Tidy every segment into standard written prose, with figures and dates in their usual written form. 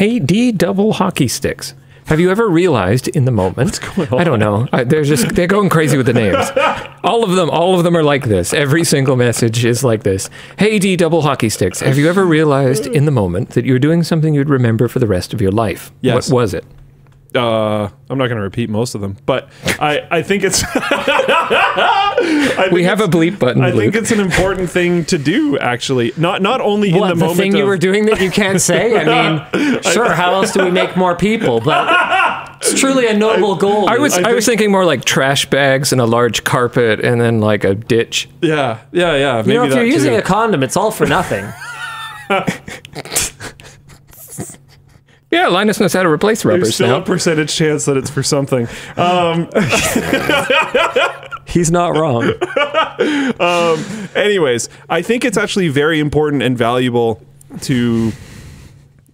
Hey, D double hockey sticks. Have you ever realized in the moment? What's going on? I don't know. They're going crazy with the names. All of them are like this. Every single message is like this. Hey, D double hockey sticks. Have you ever realized in the moment that you're doing something you'd remember for the rest of your life? Yes. What was it? I'm not going to repeat most of them, but I think it's. We have a bleep button. I Luke. think it's an important thing to do. Actually, not only in the moment. Thing you were doing that you can't say. I mean, sure. How else do we make more people? But it's truly a noble goal. I was thinking more like trash bags and a large carpet and then like a ditch. Yeah. Maybe You know, if you're using too. a condom, it's all for nothing. Yeah, Linus knows how to replace rubbers There's still now. a percentage chance that it's for something. He's not wrong. Anyways, I think it's actually very important and valuable to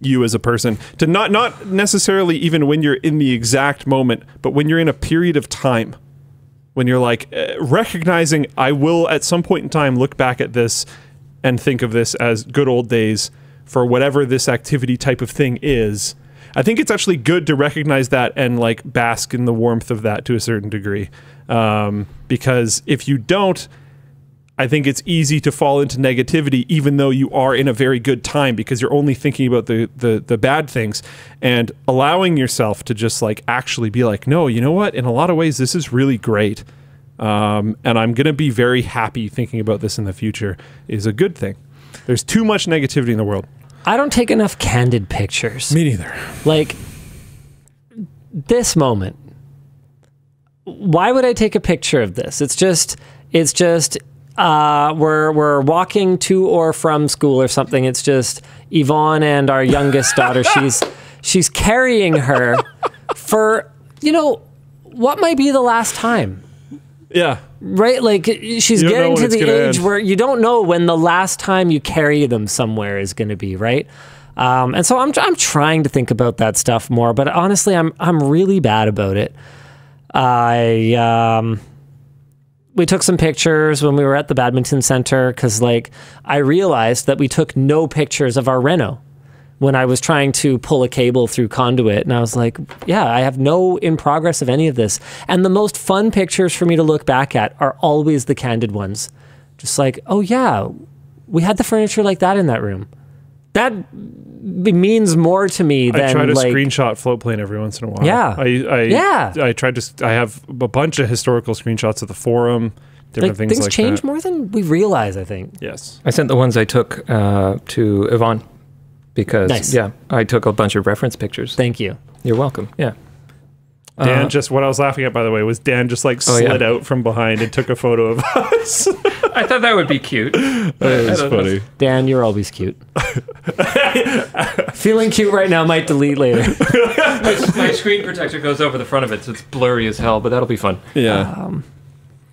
you as a person to not necessarily even when you're in the exact moment, but when you're in a period of time, when you're like recognizing I will at some point in time look back at this and think of this as good old days for whatever this activity type of thing is. I think it's actually good to recognize that and like bask in the warmth of that to a certain degree. Because if you don't, I think it's easy to fall into negativity, even though you are in a very good time, because you're only thinking about the bad things, and allowing yourself to just like actually be like, no, you know what? In a lot of ways, this is really great. And I'm going to be very happy thinking about this in the future is a good thing. There's too much negativity in the world. I don't take enough candid pictures. Me neither. Like, this moment. Why would I take a picture of this? It's just we're walking to or from school or something. It's just Yvonne and our youngest daughter. She's carrying her for, you know, what might be the last time. Yeah. Right? Like, she's You don't know getting when to it's the gonna age end. where you don't know when the last time you carry them somewhere is going to be, right? And so I'm trying to think about that stuff more, but honestly, I'm really bad about it. We took some pictures when we were at the badminton center because, like, I realized that we took no pictures of our reno when I was trying to pull a cable through conduit. And I was like, yeah, I have no in progress of any of this. And the most fun pictures for me to look back at are always the candid ones. Just like, oh yeah, we had the furniture like that in that room. That means more to me than I try to like, screenshot float plane every once in a while. Yeah. Yeah. I tried to. I have a bunch of historical screenshots of the forum, different like, things like change that. more than we realize, I think. Yes. I sent the ones I took to Yvonne because, Nice. yeah, I took a bunch of reference pictures. Thank you. You're welcome. Yeah. Dan what I was laughing at, by the way, was Dan just like slid out from behind and took a photo of us. I thought that would be cute. That is funny. Dan, you're always cute. Feeling cute right now, might delete later. My screen protector goes over the front of it, so it's blurry as hell, but that'll be fun. Yeah.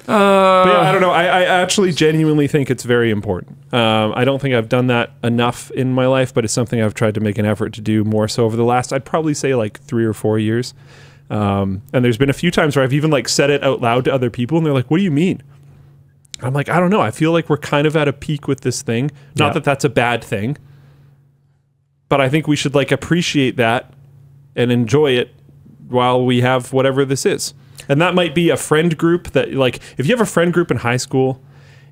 But yeah, I don't know. I actually genuinely think it's very important. I don't think I've done that enough in my life, but it's something I've tried to make an effort to do more so over the last, I'd probably say like 3 or 4 years. And there's been a few times where I've even like said it out loud to other people and they're like, what do you mean? I'm like, I don't know. I feel like we're kind of at a peak with this thing. Not that that's a bad thing, but I think we should like appreciate that and enjoy it while we have whatever this is. And that might be a friend group that, like, if you have a friend group in high school,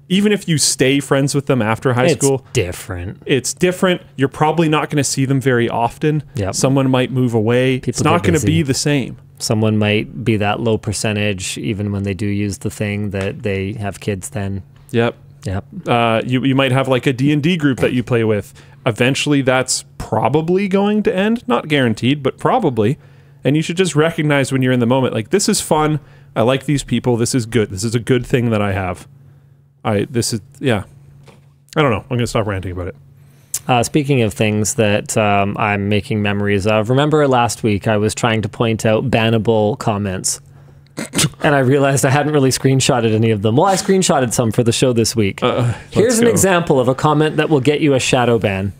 even if you stay friends with them after high school, it's different. You're probably not going to see them very often. Yep. Someone might move away. People it's not get going to busy. be the same. Someone might be that low percentage, even when they do use the thing, that they have kids then. Yep. Yep. You might have like a D&D group that you play with. Eventually that's probably going to end. Not guaranteed, but probably. And you should just recognize when you're in the moment, like, this is fun. I like these people. This is good. This is a good thing that I have. I don't know. I'm going to stop ranting about it. Speaking of things that I'm making memories of, remember last week I was trying to point out bannable comments. And I realized I hadn't really screenshotted any of them. Well, I screenshotted some for the show this week. Here's an example of a comment that will get you a shadow ban.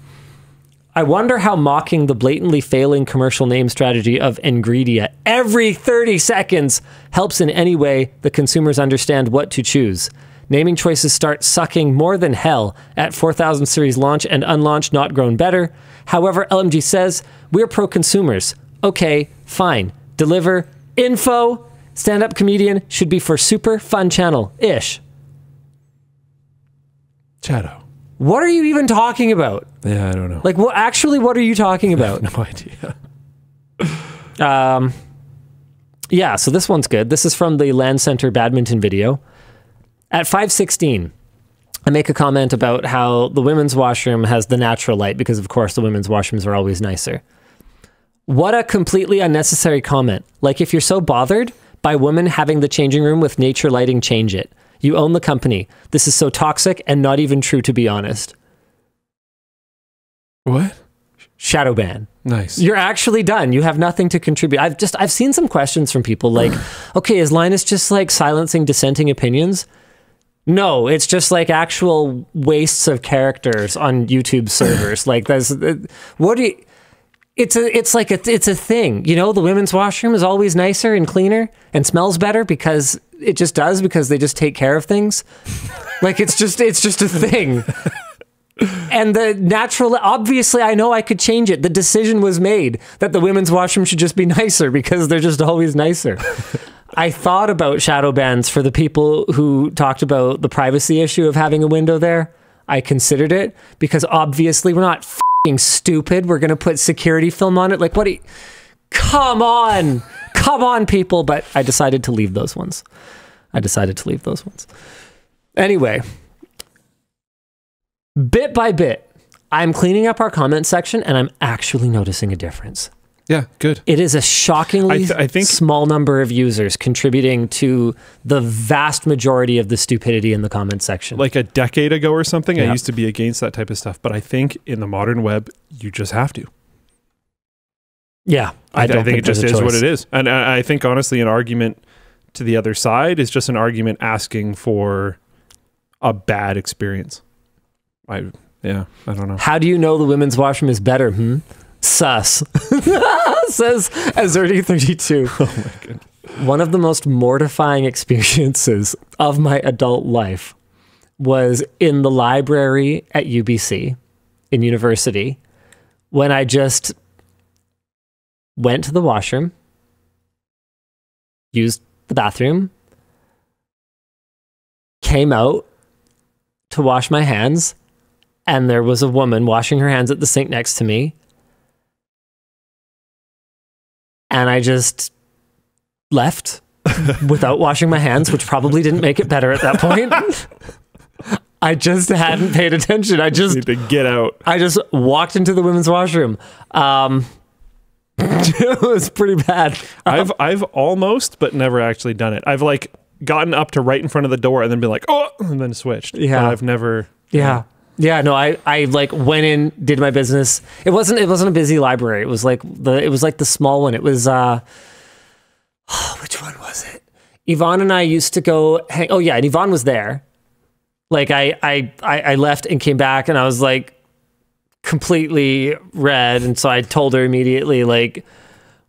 I wonder how mocking the blatantly failing commercial name strategy of Ingredia every 30 seconds helps in any way the consumers understand what to choose. Naming choices start sucking more than hell at 4000 series launch and unlaunched, not grown better. However, LMG says, we're pro-consumers. Okay, fine. Deliver info. Stand-up comedian should be for super fun channel-ish. Shadow. What are you even talking about? Yeah, I don't know. Like, what are you talking about? No idea. Yeah, so this one's good. This is from the LAN Center badminton video. At 5:16, I make a comment about how the women's washroom has the natural light because, of course, the women's washrooms are always nicer. What a completely unnecessary comment. Like, if you're so bothered by women having the changing room with nature lighting, change it. You own the company. This is so toxic and not even true, to be honest. What? Shadow ban. Nice. You're actually done. You have nothing to contribute. I've seen some questions from people like, okay, is Linus just like silencing dissenting opinions? No, it's just like actual wastes of characters on YouTube servers. Like there's what do you it's a thing. You know, the women's washroom is always nicer and cleaner and smells better because it just does, because they just take care of things. Like it's just a thing. And the natural, obviously I know I could change it. The decision was made that the women's washroom should just be nicer because they're just always nicer. I thought about shadow bans for the people who talked about the privacy issue of having a window there. I considered it because obviously we're not f***ing stupid. We're going to put security film on it. Like, what do you... Come on, people. But I decided to leave those ones. Anyway, bit by bit, I'm cleaning up our comment section and I'm actually noticing a difference. Yeah, good. It is a shockingly I think small number of users contributing to the vast majority of the stupidity in the comment section. Like a decade ago or something, Yeah. I used to be against that type of stuff. But I think in the modern web, you just have to. Yeah, I don't think it just there's a is what choice. it is. And I think, honestly, an argument to the other side is just an argument asking for a bad experience. I don't know. How do you know the women's washroom is better? Sus. Says Azerty32. Oh my goodness. One of the most mortifying experiences of my adult life was in the library at UBC in university when I just went to the washroom, used the bathroom, came out to wash my hands, and there was a woman washing her hands at the sink next to me. And I just left without washing my hands, which probably didn't make it better at that point. I just hadn't paid attention. You need to get out. I just walked into the women's washroom. It was pretty bad. I've almost, but never actually done it. I've like gotten up to right in front of the door and then been like, oh, and then switched. Yeah. But I've never. Yeah, no, I like went in, did my business. It wasn't a busy library. It was like the small one. It was which one was it? Yvonne and I used to go hang. Oh yeah, and Yvonne was there. Like I left and came back and I was like completely red, and so I told her immediately like,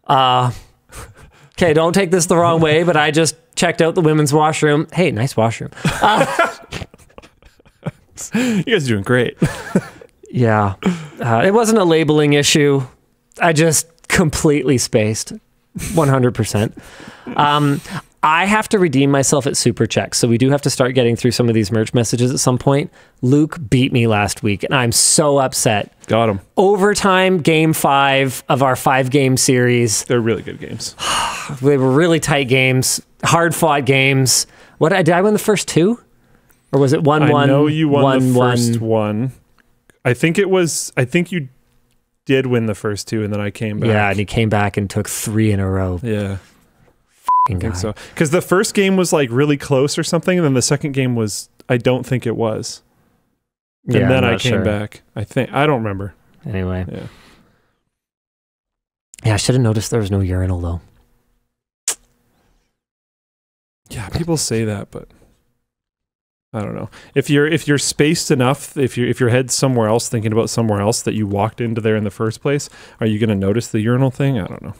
okay, don't take this the wrong way, but I just checked out the women's washroom. Hey, nice washroom. You guys are doing great. Yeah. It wasn't a labeling issue. I just completely spaced. 100%. I have to redeem myself at Super Check, so we do have to start getting through some of these merch messages at some point. Luke beat me last week, and I'm so upset. Got him. Overtime, game 5 of our 5-game series. They're really good games. They were really tight games, hard-fought games. Did I win the first 2? Or was it 1-1? I know you won the 1-1? first one. I think you did win the first 2, and then I came back. Yeah, and he came back and took 3 in a row. Yeah. I think so. Because the first game was like really close or something, and then the second game was, I don't think it was. And Yeah, then I'm I not came sure. back. I don't remember. Anyway. Yeah. Yeah, I should have noticed there was no urinal though. Yeah, people say that, but I don't know. If you're spaced enough, if your head's somewhere else thinking about somewhere else that you walked into there in the first place, are you going to notice the urinal thing? I don't know.